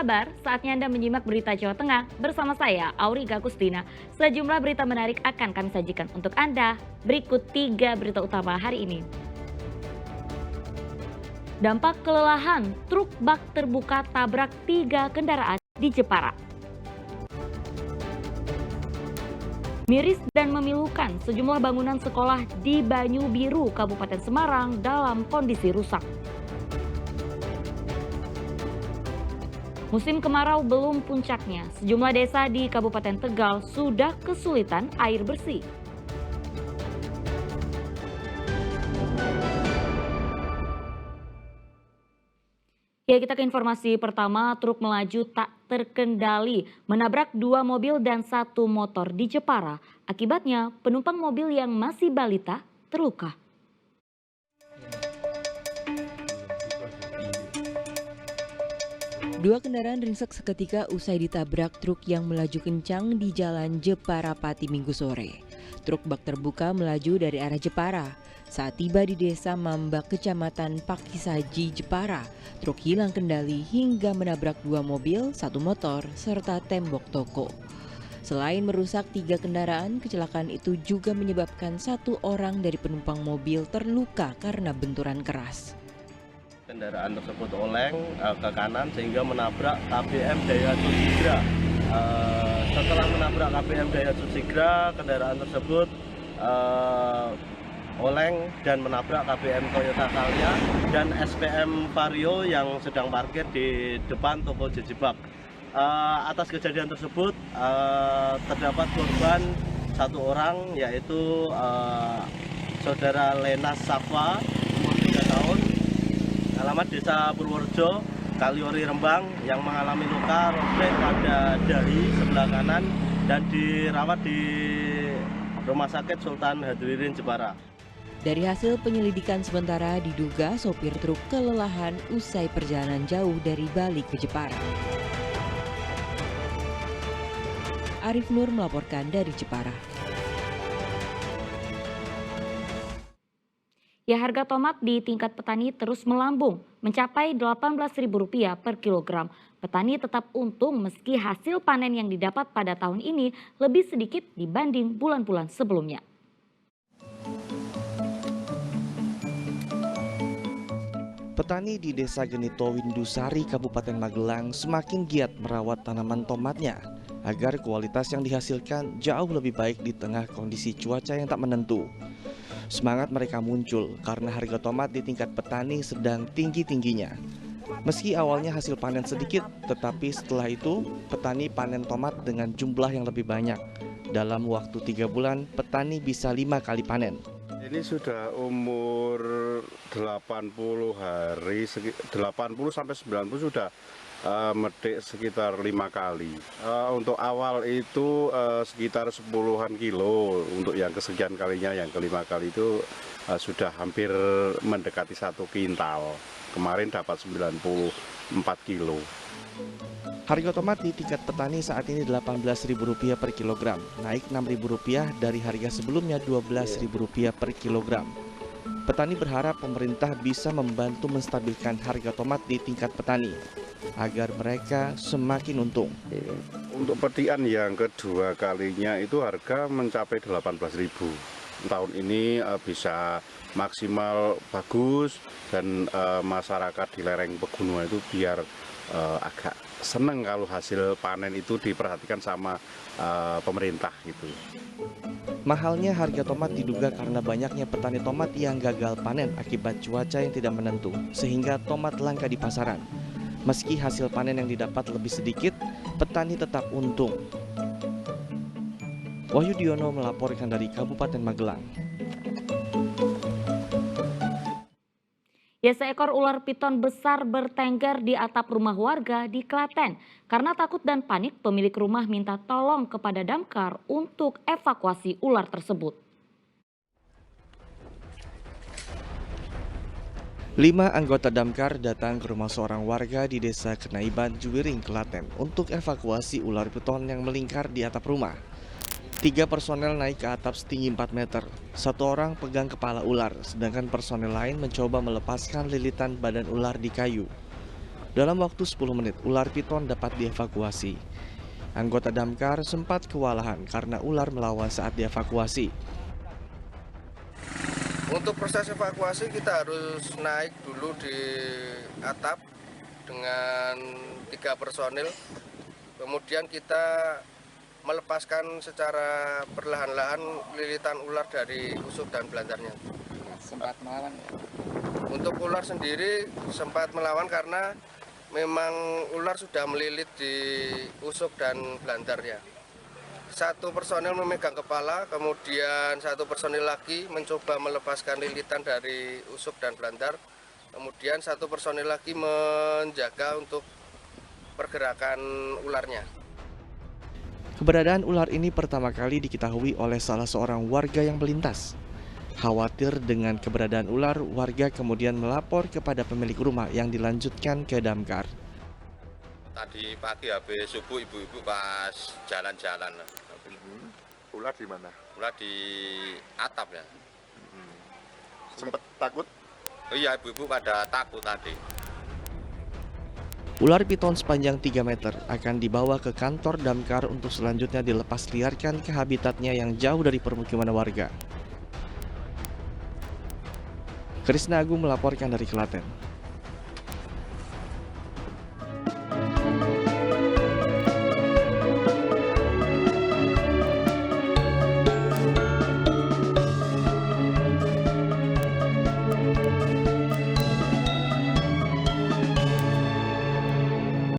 kabar? Saatnya Anda menyimak berita Jawa Tengah bersama saya, Auriga Kustina. Sejumlah berita menarik akan kami sajikan untuk Anda. Berikut 3 berita utama hari ini. Dampak kelelahan, truk bak terbuka tabrak 3 kendaraan di Jepara. Miris dan memilukan, sejumlah bangunan sekolah di Banyu Biru, Kabupaten Semarang dalam kondisi rusak. Musim kemarau belum puncaknya, sejumlah desa di Kabupaten Tegal sudah kesulitan air bersih. Ya, kita ke informasi pertama. Truk melaju tak terkendali, menabrak 2 mobil dan 1 motor di Jepara. Akibatnya, penumpang mobil yang masih balita terluka. Dua kendaraan ringsek seketika usai ditabrak truk yang melaju kencang di Jalan Jepara Pati Minggu sore. Truk bak terbuka melaju dari arah Jepara. Saat tiba di desa Mambak, Kecamatan Pakisaji, Jepara, truk hilang kendali hingga menabrak 2 mobil, 1 motor, serta tembok toko. Selain merusak 3 kendaraan, kecelakaan itu juga menyebabkan 1 orang dari penumpang mobil terluka karena benturan keras. Kendaraan tersebut oleng ke kanan sehingga menabrak KBM Daihatsu Sigra. Setelah menabrak KBM Daihatsu Sigra, kendaraan tersebut oleng dan menabrak KBM Toyota Calya dan SPM Vario yang sedang parkir di depan toko jejibab. Atas kejadian tersebut terdapat korban 1 orang, yaitu saudara Lenas Safa, umur 3 tahun, alamat Desa Purworejo, Kaliori, Rembang, yang mengalami luka robek pada dahi sebelah kanan dan dirawat di Rumah Sakit Sultan Hadririn, Jepara. Dari hasil penyelidikan sementara diduga sopir truk kelelahan usai perjalanan jauh dari Bali ke Jepara. Arif Nur melaporkan dari Jepara. Ya, harga tomat di tingkat petani terus melambung, mencapai Rp18.000 per kilogram. Petani tetap untung meski hasil panen yang didapat pada tahun ini lebih sedikit dibanding bulan-bulan sebelumnya. Petani di Desa Genito Windusari, Kabupaten Magelang semakin giat merawat tanaman tomatnya agar kualitas yang dihasilkan jauh lebih baik di tengah kondisi cuaca yang tak menentu. Semangat mereka muncul karena harga tomat di tingkat petani sedang tinggi-tingginya. Meski awalnya hasil panen sedikit, tetapi setelah itu petani panen tomat dengan jumlah yang lebih banyak. Dalam waktu 3 bulan, petani bisa 5 kali panen. Ini sudah umur 80 hari, 80 sampai 90 sudah metik sekitar 5 kali. Untuk awal itu sekitar 10-an kilo, untuk yang kesekian kalinya, yang kelima kali itu sudah hampir mendekati 1 kintal. Kemarin dapat 94 kilo. Harga tomat di tingkat petani saat ini Rp18.000 per kilogram, naik Rp6.000 dari harga sebelumnya Rp12.000 per kilogram. Petani berharap pemerintah bisa membantu menstabilkan harga tomat di tingkat petani agar mereka semakin untung. Untuk petian yang kedua kalinya itu harga mencapai 18.000. Tahun ini bisa maksimal bagus dan masyarakat di lereng pegunungan itu biar agak seneng kalau hasil panen itu diperhatikan sama pemerintah gitu. Mahalnya harga tomat diduga karena banyaknya petani tomat yang gagal panen akibat cuaca yang tidak menentu, sehingga tomat langka di pasaran. Meski hasil panen yang didapat lebih sedikit, petani tetap untung. Wahyu Diono melaporkan dari Kabupaten Magelang. Ya, seekor ular piton besar bertengger di atap rumah warga di Klaten. Karena takut dan panik, pemilik rumah minta tolong kepada damkar untuk evakuasi ular tersebut. 5 anggota damkar datang ke rumah seorang warga di Desa Kenaiban, Juwiring, Klaten untuk evakuasi ular piton yang melingkar di atap rumah. 3 personel naik ke atap setinggi 4 meter. 1 orang pegang kepala ular, sedangkan personel lain mencoba melepaskan lilitan badan ular di kayu. Dalam waktu 10 menit, ular piton dapat dievakuasi. Anggota damkar sempat kewalahan karena ular melawan saat dievakuasi. Untuk proses evakuasi kita harus naik dulu di atap dengan 3 personil. Kemudian kita melepaskan secara perlahan-lahan lilitan ular dari usuk dan belantarnya. Sempat melawan ya? Untuk ular sendiri sempat melawan karena memang ular sudah melilit di usuk dan belantarnya. 1 personil memegang kepala, kemudian 1 personil lagi mencoba melepaskan lilitan dari usuk dan belantar. Kemudian 1 personil lagi menjaga untuk pergerakan ularnya. Keberadaan ular ini pertama kali diketahui oleh salah seorang warga yang melintas. Khawatir dengan keberadaan ular, warga kemudian melapor kepada pemilik rumah yang dilanjutkan ke damkar. Tadi pagi habis subuh ibu-ibu pas jalan-jalan. Ular di mana? Ular di atap ya. Sempat takut? Oh iya, ibu-ibu pada takut tadi. Ular piton sepanjang 3 meter akan dibawa ke kantor damkar untuk selanjutnya dilepas liarkan ke habitatnya yang jauh dari permukiman warga. Krisna Agung melaporkan dari Klaten.